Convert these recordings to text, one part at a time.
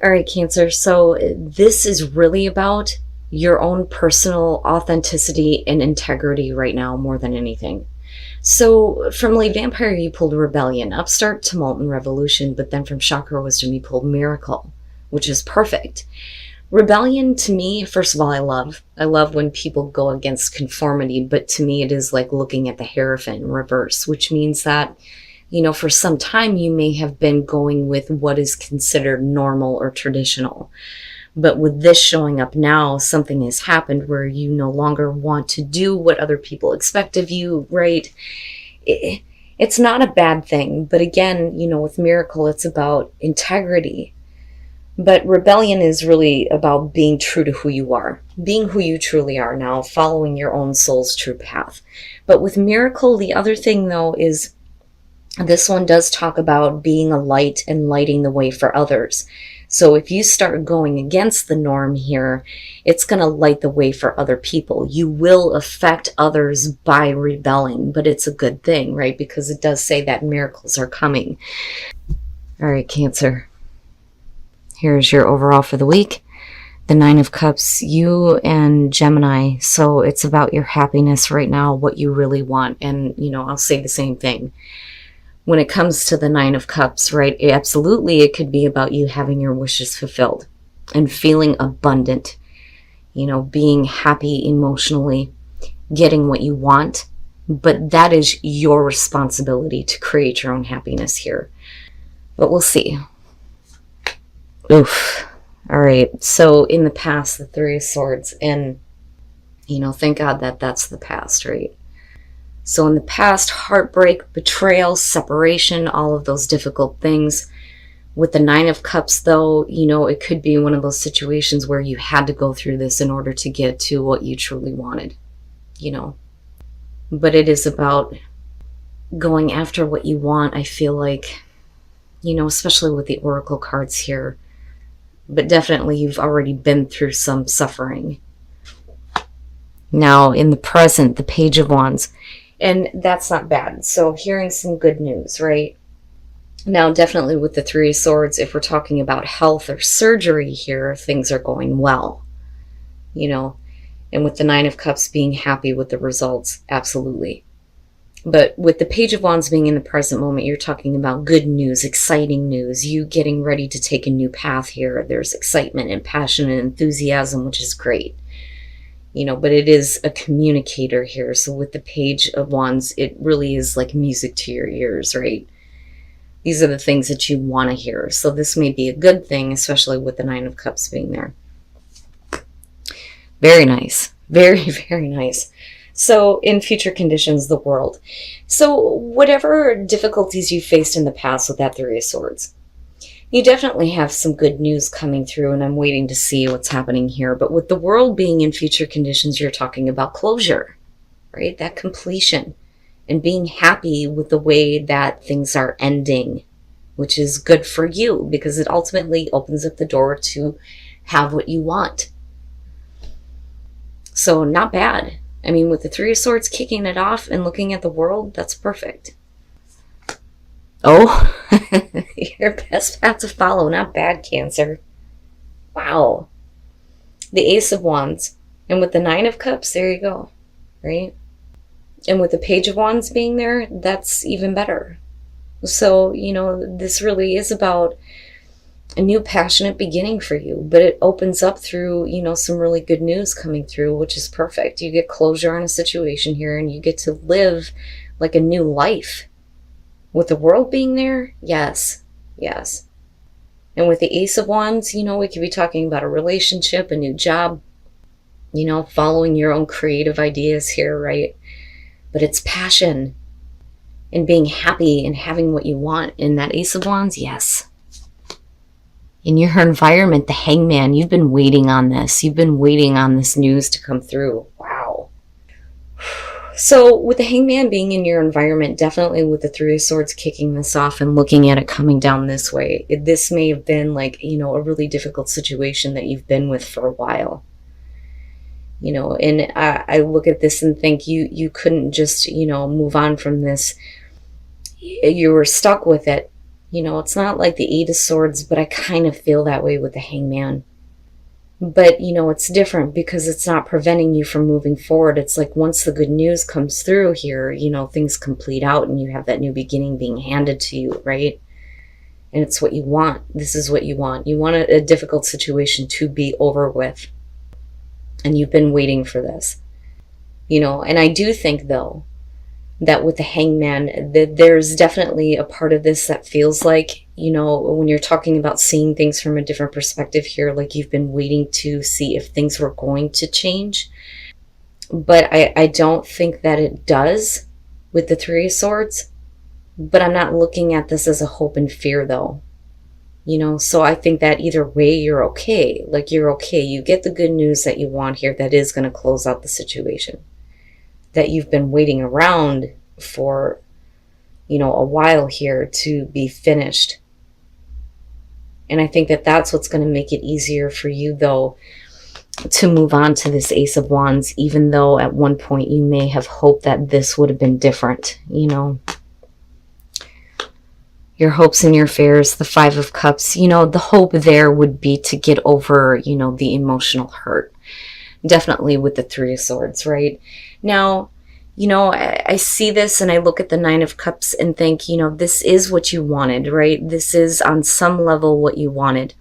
All right, Cancer. So this is really about your own personal authenticity and integrity right now more than anything. So from Late Vampire, you pulled Rebellion, Upstart, Tumult, and Revolution, but then from Chakra Wisdom, you pulled Miracle, which is perfect. Rebellion, to me, first of all, I love. I love when people go against conformity, but to me, it is like looking at the Hierophant in reverse, which means that, for some time you may have been going with what is considered normal or traditional. But with this showing up now, something has happened where you no longer want to do what other people expect of you, right? It's not a bad thing. But again, with Miracle, it's about integrity. But Rebellion is really about being true to who you are, being who you truly are now, following your own soul's true path. But with Miracle, the other thing, though, is this one does talk about being a light and lighting the way for others. So if you start going against the norm here, it's going to light the way for other people. You will affect others by rebelling, but it's a good thing, right? Because it does say that miracles are coming. All right, Cancer. Here's your overall for the week. The Nine of Cups, you and Gemini. So it's about your happiness right now, what you really want. And, I'll say the same thing. When it comes to the Nine of Cups, right, absolutely it could be about you having your wishes fulfilled and feeling abundant, being happy emotionally, getting what you want. But that is your responsibility to create your own happiness here. But we'll see. Oof. All right. So in the past, the Three of Swords, and, thank God that that's the past, right? So in the past, heartbreak, betrayal, separation, all of those difficult things. With the Nine of Cups, though, it could be one of those situations where you had to go through this in order to get to what you truly wanted, But it is about going after what you want, I feel like, especially with the Oracle cards here. But definitely you've already been through some suffering. Now, in the present, the Page of Wands. And that's not bad. So hearing some good news, right? Now, definitely with the Three of Swords, if we're talking about health or surgery here, things are going well, And with the Nine of Cups, being happy with the results, absolutely. But with the Page of Wands being in the present moment, you're talking about good news, exciting news, you getting ready to take a new path here. There's excitement and passion and enthusiasm, which is great. But it is a communicator here. So with the Page of Wands, it really is like music to your ears, right? These are the things that you want to hear. So this may be a good thing, especially with the Nine of Cups being there. Very nice. Very, very nice. So in future conditions, the world. So whatever difficulties you faced in the past with that Three of Swords, you definitely have some good news coming through, and I'm waiting to see what's happening here. But with the world being in future conditions, you're talking about closure, right? That completion and being happy with the way that things are ending, which is good for you because it ultimately opens up the door to have what you want. So not bad. I mean, with the Three of Swords kicking it off and looking at the world, that's perfect. Oh, your best path to follow. Not bad, Cancer. Wow. The Ace of Wands. And with the Nine of Cups, there you go. Right? And with the Page of Wands being there, that's even better. So, this really is about a new passionate beginning for you. But it opens up through, some really good news coming through, which is perfect. You get closure on a situation here and you get to live like a new life. With the world being there, yes. And with the Ace of Wands, we could be talking about a relationship, a new job, following your own creative ideas here, right? But it's passion and being happy and having what you want. In that Ace of Wands, yes. In your environment, the Hangman, you've been waiting on this. You've been waiting on this news to come through. Wow. So with the Hangman being in your environment, definitely with the Three of Swords kicking this off and looking at it coming down this way, this may have been like, a really difficult situation that you've been with for a while. And I look at this and think you couldn't just, move on from this. You were stuck with it, It's not like the Eight of Swords, but I kind of feel that way with the Hangman. But, it's different because it's not preventing you from moving forward. It's like once the good news comes through here, things complete out and you have that new beginning being handed to you, right? And it's what you want. This is what you want. You want a difficult situation to be over with. And you've been waiting for this. And I do think, though, that with the Hangman, that there's definitely a part of this that feels like, when you're talking about seeing things from a different perspective here, like you've been waiting to see if things were going to change. But I don't think that it does with the Three of Swords. But I'm not looking at this as a hope and fear, though. So I think that either way, you're okay. Like, you're okay. You get the good news that you want here that is going to close out the situation that you've been waiting around for, a while here to be finished. And I think that that's what's going to make it easier for you, though, to move on to this Ace of Wands, even though at one point you may have hoped that this would have been different, Your hopes and your fears, the Five of Cups, the hope there would be to get over, the emotional hurt. Definitely with the Three of Swords, right? Now, I see this and I look at the Nine of Cups and think, this is what you wanted, right? This is on some level what you wanted.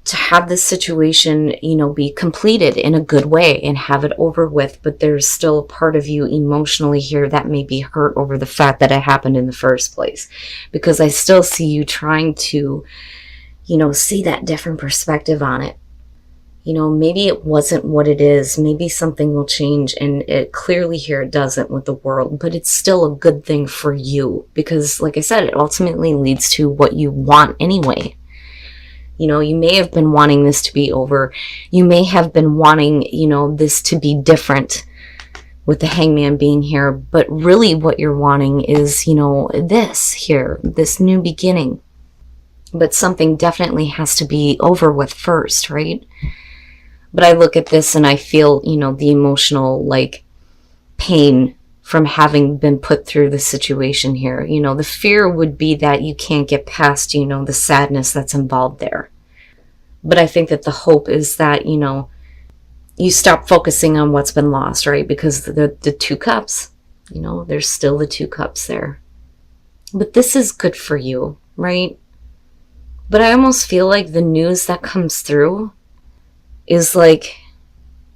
To have this situation, be completed in a good way and have it over with. But there's still a part of you emotionally here that may be hurt over the fact that it happened in the first place. Because I still see you trying to, see that different perspective on it. Maybe it wasn't what it is. Maybe something will change, and it clearly here it doesn't with the world, but it's still a good thing for you because, like I said, it ultimately leads to what you want anyway. You may have been wanting this to be over. You may have been wanting, this to be different with the Hangman being here, but really what you're wanting is, this here, this new beginning. But something definitely has to be over with first, right? But I look at this and I feel, the emotional, pain from having been put through the situation here. The fear would be that you can't get past, the sadness that's involved there. But I think that the hope is that, you stop focusing on what's been lost, right? Because the Two Cups, there's still the Two Cups there. But this is good for you, right? But I almost feel like the news that comes through is like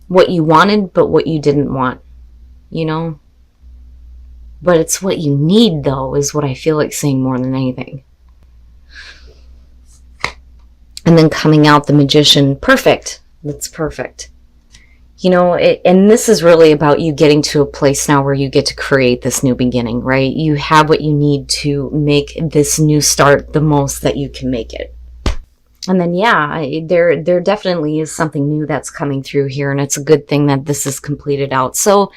what you wanted, but what you didn't want, But it's what you need, though, is what I feel like saying more than anything. And then coming out the Magician, perfect. That's perfect. And this is really about you getting to a place now where you get to create this new beginning, right? You have what you need to make this new start the most that you can make it. And then, there definitely is something new that's coming through here, and it's a good thing that this is completed out. So,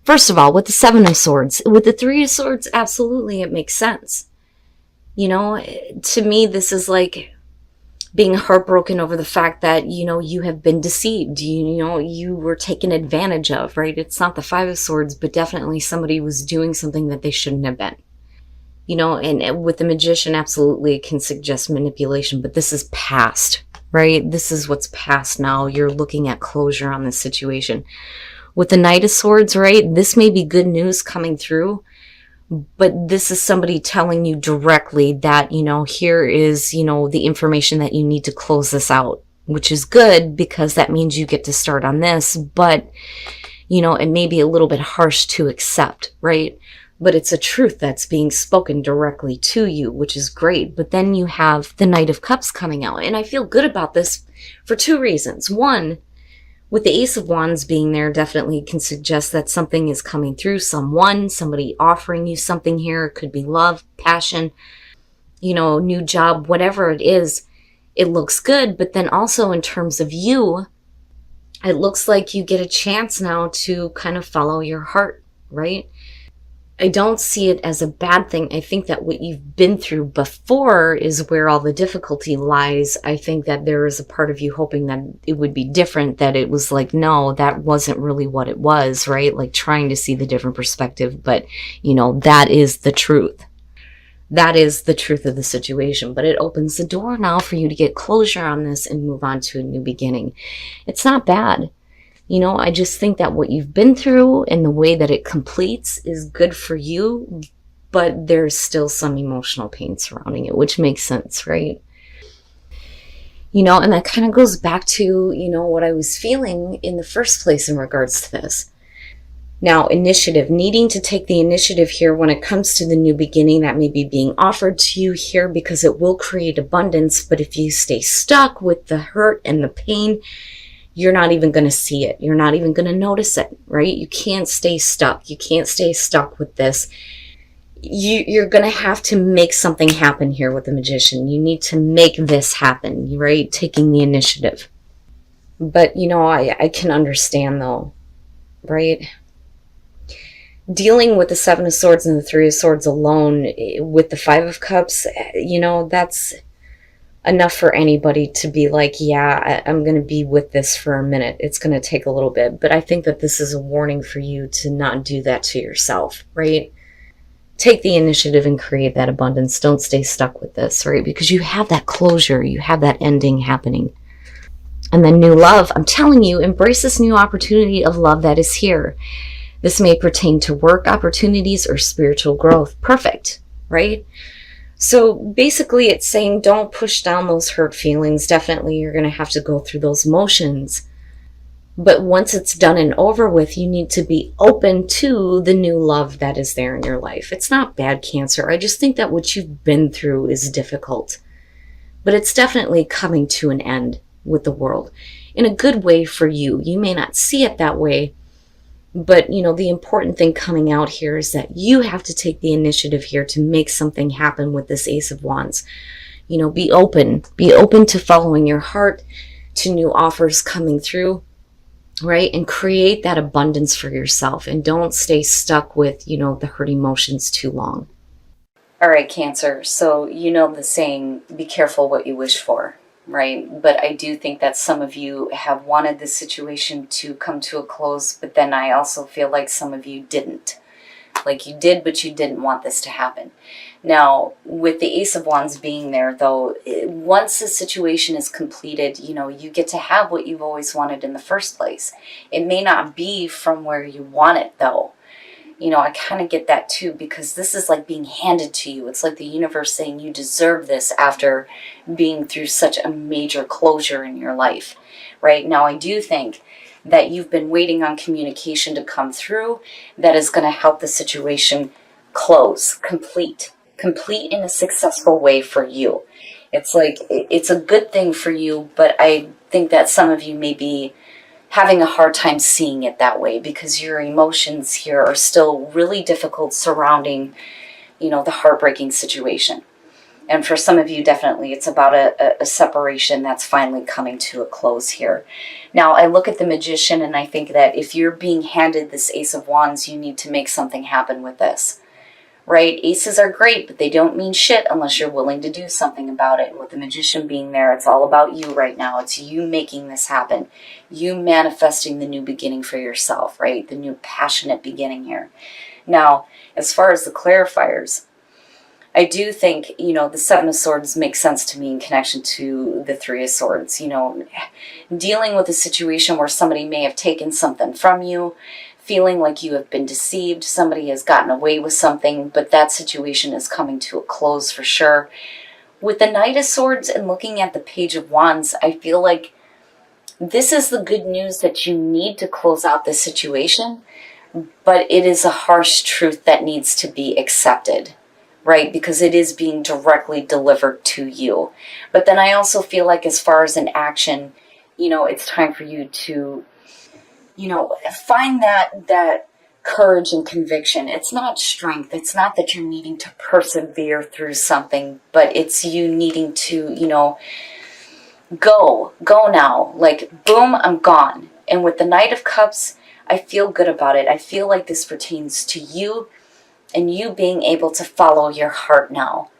first of all, with the Seven of Swords, with the Three of Swords, absolutely, it makes sense. To me, this is like being heartbroken over the fact that, you have been deceived, you were taken advantage of, right? It's not the Five of Swords, but definitely somebody was doing something that they shouldn't have been. And with the Magician, absolutely, it can suggest manipulation, but this is past, right? This is what's past now. You're looking at closure on this situation. With the Knight of Swords, right? This may be good news coming through, but this is somebody telling you directly that, here is, the information that you need to close this out, which is good because that means you get to start on this, but, it may be a little bit harsh to accept, right? But it's a truth that's being spoken directly to you, which is great. But then you have the Knight of Cups coming out. And I feel good about this for two reasons. One, with the Ace of Wands being there, definitely can suggest that something is coming through somebody offering you something here. It could be love, passion, new job, whatever it is. It looks good. But then also in terms of you, it looks like you get a chance now to kind of follow your heart, right? I don't see it as a bad thing. I think that what you've been through before is where all the difficulty lies. I think that there is a part of you hoping that it would be different, that it was like, no, that wasn't really what it was, right? Like trying to see the different perspective, but that is the truth. That is the truth of the situation, but it opens the door now for you to get closure on this and move on to a new beginning. It's not bad. I just think that what you've been through and the way that it completes is good for you, but there's still some emotional pain surrounding it, which makes sense, right? And that kind of goes back to, what I was feeling in the first place in regards to this. Now, initiative, needing to take the initiative here when it comes to the new beginning that may be being offered to you here, because it will create abundance. But if you stay stuck with the hurt and the pain, you're not even going to see it. You're not even going to notice it, right? You can't stay stuck. You can't stay stuck with this. You're going to have to make something happen here with the Magician. You need to make this happen, right? Taking the initiative. But, I can understand though, right? Dealing with the Seven of Swords and the Three of Swords alone with the Five of Cups, that's enough for anybody to be like, yeah, I'm going to be with this for a minute. It's going to take a little bit. But I think that this is a warning for you to not do that to yourself, right? Take the initiative and create that abundance. Don't stay stuck with this, right? Because you have that closure. You have that ending happening. And then new love. I'm telling you, embrace this new opportunity of love that is here. This may pertain to work opportunities or spiritual growth. Perfect, right? So basically it's saying don't push down those hurt feelings. Definitely you're going to have to go through those motions. But once it's done and over with, you need to be open to the new love that is there in your life. It's not bad, Cancer. I just think that what you've been through is difficult. But it's definitely coming to an end with the world in a good way for you. You may not see it that way. But, the important thing coming out here is that you have to take the initiative here to make something happen with this Ace of Wands. Be open. Be open to following your heart, to new offers coming through, right? And create that abundance for yourself. And don't stay stuck with, the hurt emotions too long. All right, Cancer. So, the saying, be careful what you wish for. Right? But I do think that some of you have wanted this situation to come to a close, but then I also feel like some of you didn't. Like you did, but you didn't want this to happen. Now, with the Ace of Wands being there, though, once the situation is completed, you get to have what you've always wanted in the first place. It may not be from where you want it, though. I kind of get that too, because this is like being handed to you. It's like the universe saying you deserve this after being through such a major closure in your life, right? Now, I do think that you've been waiting on communication to come through that is going to help the situation close, complete in a successful way for you. It's like, it's a good thing for you, but I think that some of you may be having a hard time seeing it that way because your emotions here are still really difficult surrounding, the heartbreaking situation. And for some of you, definitely, it's about a separation that's finally coming to a close here. Now, I look at the Magician and I think that if you're being handed this Ace of Wands, you need to make something happen with this. Right? Aces are great, but they don't mean shit unless you're willing to do something about it. With the Magician being there, it's all about you right now. It's you making this happen. You manifesting the new beginning for yourself, right? The new passionate beginning here. Now, as far as the clarifiers, I do think, the Seven of Swords makes sense to me in connection to the Three of Swords. Dealing with a situation where somebody may have taken something from you, feeling like you have been deceived, somebody has gotten away with something, but that situation is coming to a close for sure. With the Knight of Swords and looking at the Page of Wands, I feel like this is the good news that you need to close out this situation, but it is a harsh truth that needs to be accepted, right? Because it is being directly delivered to you. But then I also feel like as far as an action, it's time for you to find that courage and conviction. It's not strength. It's not that you're needing to persevere through something, but it's you needing to, go now. Like, boom, I'm gone. And with the Knight of Cups, I feel good about it. I feel like this pertains to you and you being able to follow your heart now.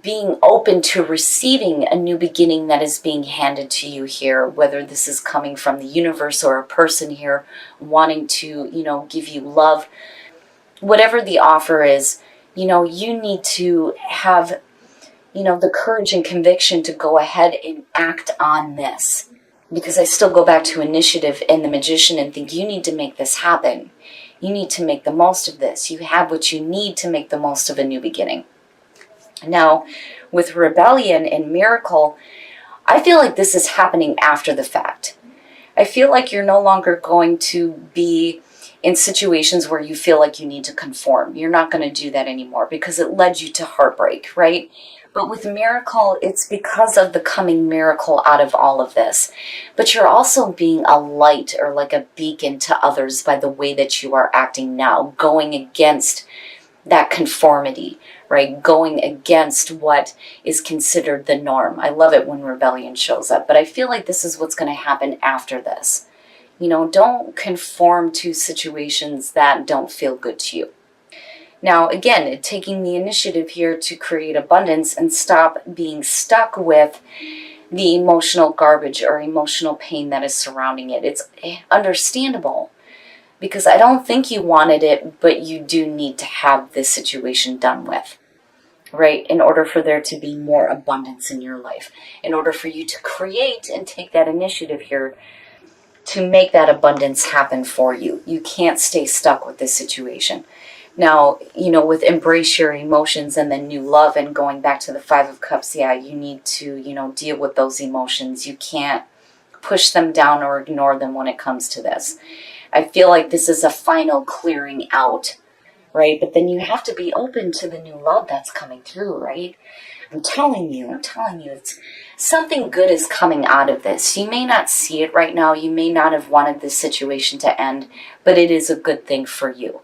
Being open to receiving a new beginning that is being handed to you here, whether this is coming from the universe or a person here wanting to, give you love. Whatever the offer is, You need to have, the courage and conviction to go ahead and act on this. Because I still go back to initiative and the magician and think you need to make this happen. You need to make the most of this. You have what you need to make the most of a new beginning. Now, with rebellion and miracle, I feel like this is happening after the fact. I feel like you're no longer going to be in situations where you feel like you need to conform. You're not going to do that anymore because it led you to heartbreak, right? But with miracle, it's because of the coming miracle out of all of this. But you're also being a light or like a beacon to others by the way that you are acting now, going against that conformity, right? Going against what is considered the norm. I love it when rebellion shows up, but I feel like this is what's going to happen after this. Don't conform to situations that don't feel good to you. Now, again, taking the initiative here to create abundance and stop being stuck with the emotional garbage or emotional pain that is surrounding it. It's understandable because I don't think you wanted it, but you do need to have this situation done with, right? In order for there to be more abundance in your life, in order for you to create and take that initiative here to make that abundance happen for you. You can't stay stuck with this situation. Now, with embrace your emotions and then new love and going back to the Five of Cups, yeah, you need to, deal with those emotions. You can't push them down or ignore them when it comes to this. I feel like this is a final clearing out, right? But then you have to be open to the new love that's coming through, right? I'm telling you, it's something good is coming out of this. You may not see it right now. You may not have wanted this situation to end, but it is a good thing for you.